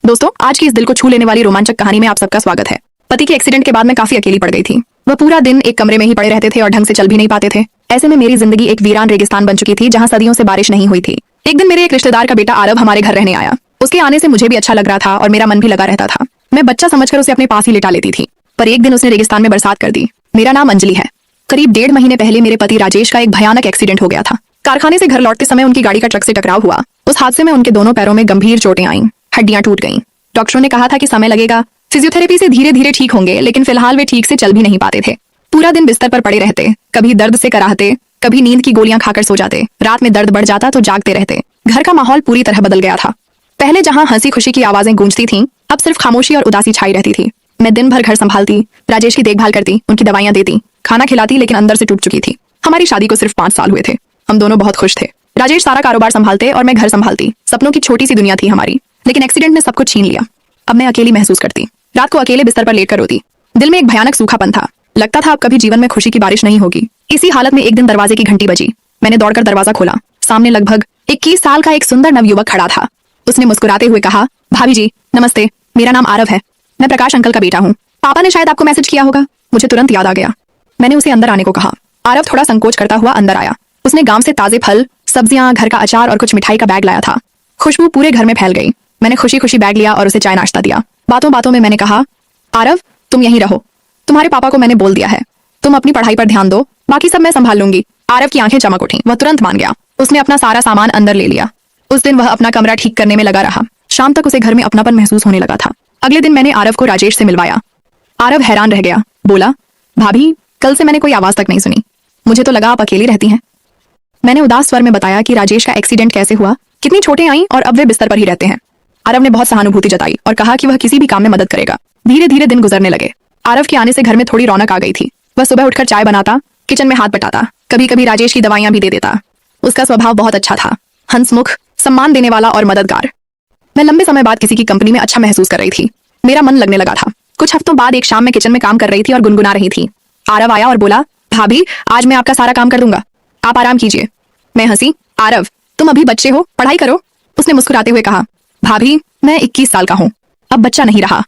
दोस्तों, आज की इस दिल को छू लेने वाली रोमांचक कहानी में आप सबका स्वागत है। पति के एक्सीडेंट के बाद मैं काफी अकेली पड़ गई थी। वह पूरा दिन एक कमरे में ही पड़े रहते थे और ढंग से चल भी नहीं पाते थे। ऐसे में मेरी जिंदगी एक वीरान रेगिस्तान बन चुकी थी जहाँ सदियों से बारिश नहीं हुई थी। एक दिन मेरे एक रिश्तेदार का बेटा आरव हमारे घर रहने आया। उसके आने से मुझे भी अच्छा लग रहा था और मेरा मन भी लगा रहता था। मैं बच्चा समझकर उसे अपने पास ही लिटा लेती थी, पर एक दिन उसने रेगिस्तान में बरसात कर दी। मेरा नाम अंजलि है। करीब 1.5 महीने पहले मेरे पति राजेश का एक भयानक एक्सीडेंट हो गया था। कारखाने से घर लौटते समय उनकी गाड़ी का ट्रक से टकराव हुआ। उस हादसे में उनके दोनों पैरों में गंभीर चोटें आईं, हड्डियां टूट गईं। डॉक्टरों ने कहा था कि समय लगेगा, फिजियोथेरेपी से धीरे धीरे ठीक होंगे, लेकिन फिलहाल वे ठीक से चल भी नहीं पाते थे। पूरा दिन बिस्तर पर पड़े रहते, कभी दर्द से कराहते, कभी नींद की गोलियां खाकर सो जाते। रात में दर्द बढ़ जाता तो जागते रहते। घर का माहौल पूरी तरह बदल गया था। पहले जहां हंसी खुशी की आवाजें गूंजती थीं, अब सिर्फ खामोशी और उदासी छाई रहती थी। मैं दिन भर घर संभालती, राजेश की देखभाल करती, उनकी दवाइयां देती, खाना खिलाती, लेकिन अंदर से टूट चुकी थी। हमारी शादी को सिर्फ 5 साल हुए थे। हम दोनों बहुत खुश थे। राजेश सारा कारोबार संभालते और मैं घर संभालती। सपनों की छोटी सी दुनिया थी हमारी, लेकिन एक्सीडेंट ने सब कुछ छीन लिया। अब मैं अकेली महसूस करती। रात को अकेले बिस्तर पर लेटकर रोती। दिल में एक भयानक सूखापन था। लगता था अब कभी जीवन में खुशी की बारिश नहीं होगी। इसी हालत में एक दिन दरवाजे की घंटी बजी। मैंने दौड़कर दरवाजा खोला। सामने लगभग 21 साल का एक सुंदर नवयुवक खड़ा था। उसने मुस्कुराते हुए कहा, भाभी जी नमस्ते, मेरा नाम आरव है। मैं प्रकाश अंकल का बेटा हूँ। पापा ने शायद आपको मैसेज किया होगा। मुझे तुरंत याद आ गया। मैंने उसे अंदर आने को कहा। आरव थोड़ा संकोच करता हुआ अंदर आया। उसने गांव से ताजे फल, सब्जियां, घर का अचार और कुछ मिठाई का बैग लाया था। खुशबू पूरे घर में फैल गई। मैंने खुशी खुशी बैग लिया और उसे चाय नाश्ता दिया। बातों बातों में मैंने कहा, आरव तुम यहीं रहो। तुम्हारे पापा को मैंने बोल दिया है, तुम अपनी पढ़ाई पर ध्यान दो, बाकी सब मैं संभाल लूंगी। आरव की आंखें चमक उठीं। वह तुरंत मान गया। उसने अपना सारा सामान अंदर ले लिया। उस दिन वह अपना कमरा ठीक करने में लगा रहा। शाम तक उसे घर में अपनापन महसूस होने लगा था। अगले दिन मैंने आरव को राजेश से मिलवाया। आरव हैरान रह गया। बोला, भाभी कल से मैंने कोई आवाज तक नहीं सुनी। मुझे तो लगा आप अकेली रहती हैं। मैंने उदास स्वर में बताया कि राजेश का एक्सीडेंट कैसे हुआ, कितनी चोटें आईं और अब वे बिस्तर पर ही रहते हैं। आरव ने बहुत सहानुभूति जताई और कहा कि वह किसी भी काम में मदद करेगा। धीरे धीरे दिन गुजरने लगे। आरव के आने से घर में थोड़ी रौनक आ गई थी। वह सुबह उठकर चाय बनाता, किचन में हाथ बटाता, कभी कभी राजेश की दवाइयां भी दे देता। उसका स्वभाव बहुत अच्छा था, हंसमुख, सम्मान देने वाला और मददगार। मैं लंबे समय बाद किसी की कंपनी में अच्छा महसूस कर रही थी। मेरा मन लगने लगा था। कुछ हफ्तों बाद एक शाम में किचन में काम कर रही थी और गुनगुना रही थी। आरव आया और बोला, भाभी आज मैं आपका सारा काम कर दूंगा, आप आराम कीजिए। मैं हंसी। आरव तुम अभी बच्चे हो, पढ़ाई करो। उसने मुस्कुराते हुए कहा, भाभी मैं 21 साल का हूँ, अब बच्चा नहीं रहा।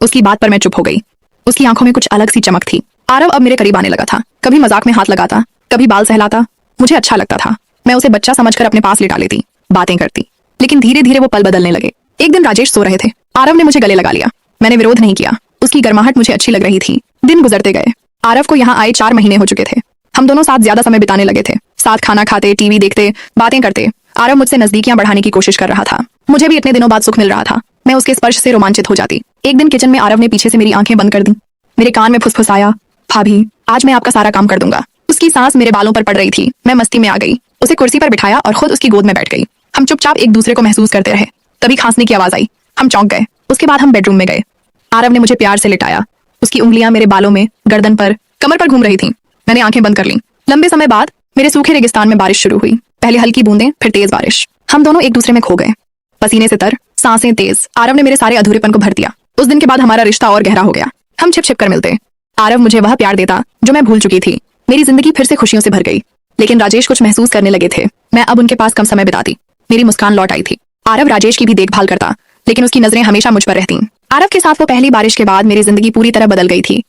उसकी बात पर मैं चुप हो गई। उसकी आंखों में कुछ अलग सी चमक थी। आरव अब मेरे करीब आने लगा था। कभी मजाक में हाथ लगाता, कभी बाल सहलाता। मुझे अच्छा लगता था। मैं उसे बच्चा समझकर अपने पास लिटा लेती, बातें करती। लेकिन धीरे धीरे वो पल बदलने लगे। एक दिन राजेश सो रहे थे। आरव ने मुझे गले लगा लिया। मैंने विरोध नहीं किया। उसकी गर्माहट मुझे अच्छी लग रही थी। दिन गुजरते गए। आरव को यहाँ आए 4 महीने हो चुके थे। हम दोनों साथ ज्यादा समय बिताने लगे थे। साथ खाना खाते, टीवी देखते, बातें करते। आरव मुझसे नजदीकियां बढ़ाने की कोशिश कर रहा था। मुझे भी इतने दिनों बाद सुख मिल रहा था। मैं उसके स्पर्श से रोमांचित हो जाती। एक दिन किचन में आरव ने पीछे से मेरी आंखें बंद कर दी। मेरे कान में फुसफुसाया, भाभी आज मैं आपका सारा काम कर दूंगा। उसकी सांस मेरे बालों पर पड़ रही थी। मैं मस्ती में आ गई। उसे कुर्सी पर बिठाया और खुद उसकी गोद में बैठ गई। हम चुपचाप एक दूसरे को महसूस करते रहे। तभी खांसने की आवाज आई। हम चौंक गए। उसके बाद हम बेडरूम में गए। आरव ने मुझे प्यार से लिटाया। उसकी उंगलियां मेरे बालों में, गर्दन पर, कमर पर घूम रही थीं। मैंने आंखें बंद कर लीं। लंबे समय बाद मेरे सूखे रेगिस्तान में बारिश शुरू हुई। पहले हल्की बूंदें, फिर तेज बारिश। हम दोनों एक दूसरे में खो गए। पसीने से तर, सांसें तेज। आरव ने मेरे सारे अधूरेपन को भर दिया। उस दिन के बाद हमारा रिश्ता और गहरा हो गया। हम छिप छिप कर मिलते। आरव मुझे वह प्यार देता जो मैं भूल चुकी थी। मेरी जिंदगी फिर से खुशियों से भर गई। लेकिन राजेश कुछ महसूस करने लगे थे। मैं अब उनके पास कम समय बिताती। मेरी मुस्कान लौट आई थी। आरव राजेश की भी देखभाल करता, लेकिन उसकी नजरें हमेशा मुझ पर रहती। आरव के साथ वो पहली बारिश के बाद मेरी जिंदगी पूरी तरह बदल गई थी।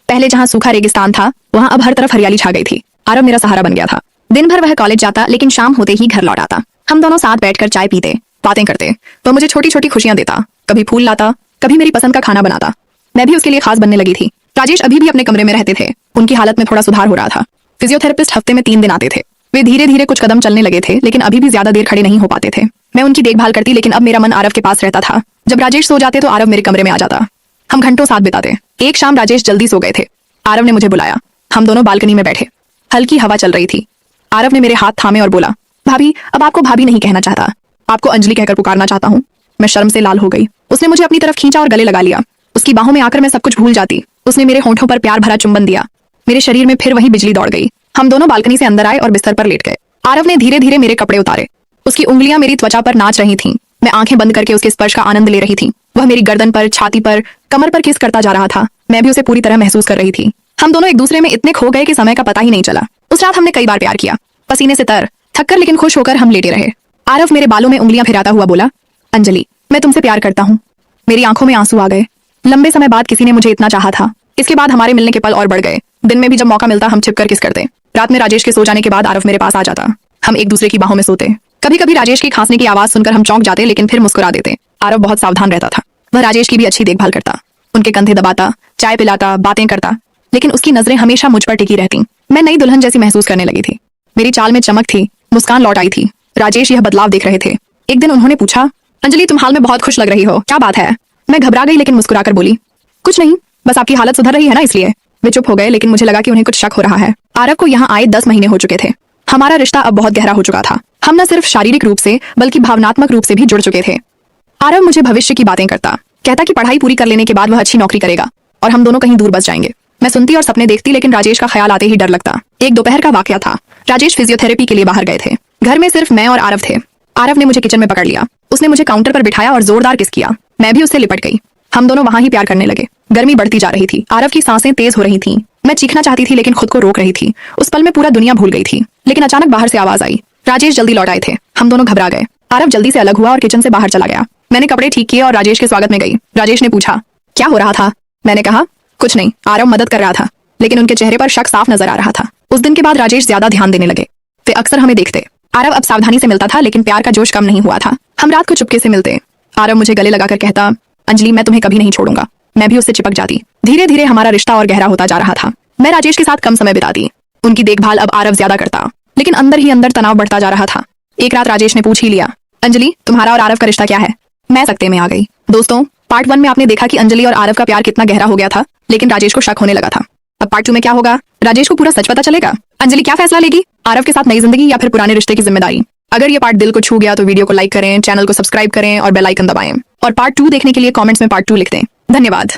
पहले जहाँ सूखा रेगिस्तान था, वहाँ अब हर तरफ हरियाली छा गई थी। आरव मेरा सहारा बन गया था। दिन भर वह कॉलेज जाता, लेकिन शाम होते ही घर लौट आता। हम दोनों साथ बैठकर चाय पीते, बातें करते। वह मुझे छोटी छोटी खुशियां देता, कभी फूल लाता, कभी मेरी पसंद का खाना बनाता। मैं भी उसके लिए खास बनने लगी थी। राजेश अभी भी अपने कमरे में रहते थे। उनकी हालत में थोड़ा सुधार हो रहा था। फिजियोथेरेपिस्ट हफ्ते में 3 दिन आते थे। वे धीरे धीरे कुछ कदम चलने लगे थे, लेकिन अभी भी ज्यादा देर खड़े नहीं हो पाते थे। मैं उनकी देखभाल करती, लेकिन अब मेरा मन आरव के पास रहता था। जब राजेश सो जाते तो आरव मेरे कमरे में आ जाता। हम घंटों साथ बिताते। एक शाम राजेश जल्दी सो गए थे। आरव ने मुझे बुलाया। हम दोनों बालकनी में बैठे। हल्की हवा चल रही थी। आरव ने मेरे हाथ थामे और बोला, भाभी अब आपको भाभी नहीं कहना चाहता, आपको अंजलि कहकर पुकारना चाहता हूँ। मैं शर्म से लाल हो गई। उसने मुझे अपनी तरफ खींचा और गले लगा लिया। उसकी बाहों में आकर मैं सब कुछ भूल जाती। उसने मेरे होंठों पर प्यार भरा चुंबन दिया। मेरे शरीर में फिर वही बिजली दौड़ गई। हम दोनों बालकनी से अंदर आए और बिस्तर पर लेट गए। आरव ने धीरे धीरे मेरे कपड़े उतारे। उसकी उंगलियां मेरी त्वचा पर नाच रही थीं। मैं आंखें बंद करके उसके स्पर्श का आनंद ले रही थी। वह मेरी गर्दन पर, छाती पर, कमर पर किस करता जा रहा था। मैं भी उसे पूरी तरह महसूस कर रही थी। हम दोनों एक दूसरे में इतने खो गए कि समय का पता ही नहीं चला। उस रात हमने कई बार प्यार किया। पसीने से तर, थककर लेकिन खुश होकर हम लेटे रहे। आरव मेरे बालों में उंगलियां फिराता हुआ बोला, अंजलि मैं तुमसे प्यार करता हूँ। मेरी आंखों में आंसू आ गए। लंबे समय बाद किसी ने मुझे इतना चाहा था। इसके बाद हमारे मिलने के पल और बढ़ गए। दिन में भी जब मौका मिलता हम छिपकर किस करते। रात में राजेश के सो जाने के बाद आरव मेरे पास आ जाता। हम एक दूसरे की बाहों में सोते। कभी कभी राजेश की खांसने की आवाज सुनकर हम चौंक जाते, लेकिन फिर मुस्कुरा देते। आरव बहुत सावधान रहता था। वह राजेश की भी अच्छी देखभाल करता, उनके कंधे दबाता, चाय पिलाता, बातें करता, लेकिन उसकी नजरें हमेशा मुझ पर टिकी रहती। मैं नई दुल्हन जैसी महसूस करने लगी थी। मेरी चाल में चमक थी, मुस्कान लौट आई थी। राजेश यह बदलाव देख रहे थे। एक दिन उन्होंने पूछा, अंजलि तुम हाल में बहुत खुश लग रही हो, क्या बात है? मैं घबरा गई लेकिन मुस्कुराकर बोली, कुछ नहीं, बस आपकी हालत सुधर रही है ना इसलिए। वे चुप हो गए, लेकिन मुझे लगा कि उन्हें कुछ शक हो रहा है। आरव को यहाँ आए 10 महीने हो चुके थे। हमारा रिश्ता अब बहुत गहरा हो चुका था। हम न सिर्फ शारीरिक रूप से बल्कि भावनात्मक रूप से भी जुड़ चुके थे। आरव मुझे भविष्य की बातें करता, कहता कि पढ़ाई पूरी कर लेने के बाद वह अच्छी नौकरी करेगा और हम दोनों कहीं दूर बस जाएंगे। मैं सुनती और सपने देखती, लेकिन राजेश का ख्याल आते ही डर लगता। एक दोपहर का वाकया था। राजेश फिजियोथेरेपी के लिए बाहर गए थे। घर में सिर्फ मैं और आरव थे। आरव ने मुझे किचन में पकड़ लिया। उसने मुझे काउंटर पर बिठाया और जोरदार किस किया। मैं भी उससे लिपट गई। हम दोनों वहां ही प्यार करने लगे। गर्मी बढ़ती जा रही थी। आरव की सांसें तेज हो रही थीं। मैं चीखना चाहती थी लेकिन खुद को रोक रही थी। उस पल में पूरा दुनिया भूल गई थी। लेकिन अचानक बाहर से आवाज आई। राजेश जल्दी लौट आए थे। हम दोनों घबरा गए। आरव जल्दी से अलग हुआ और किचन से बाहर चला गया। मैंने कपड़े ठीक किए और राजेश के स्वागत में गई। राजेश ने पूछा, क्या हो रहा था? मैंने कहा, कुछ नहीं। आरव मदद कर रहा था, लेकिन उनके चेहरे पर शक साफ नजर आ रहा था। उस दिन के बाद राजेश ज्यादा ध्यान देने लगे। वे अक्सर हमें देखते। आरव अब सावधानी से मिलता था, लेकिन प्यार का जोश कम नहीं हुआ था। हम रात को चुपके से मिलते। आरव मुझे गले लगाकर कहता, अंजलि मैं तुम्हें कभी नहीं छोड़ूंगा। मैं भी उससे चिपक जाती। धीरे धीरे हमारा रिश्ता और गहरा होता जा रहा था। मैं राजेश के साथ कम समय बिताती। उनकी देखभाल अब आरव ज्यादा करता, लेकिन अंदर ही अंदर तनाव बढ़ता जा रहा था। एक रात राजेश ने पूछ ही लिया, अंजलि तुम्हारा और आरव का रिश्ता क्या है? मैं सकते में आ गई। दोस्तों, पार्ट 1 में आपने देखा कि अंजलि और आरव का प्यार कितना गहरा हो गया था, लेकिन राजेश को शक होने लगा था। अब पार्ट 2 में क्या होगा? राजेश को पूरा सच पता चलेगा? अंजलि क्या फैसला लेगी? आरव के साथ नई जिंदगी या फिर पुराने रिश्ते की जिम्मेदारी? अगर ये पार्ट दिल को छू गया तो वीडियो को लाइक करें, चैनल को सब्सक्राइब करें और बेल आइकन दबाएं। और पार्ट 2 देखने के लिए कमेंट्स में पार्ट 2 लिख दें। धन्यवाद।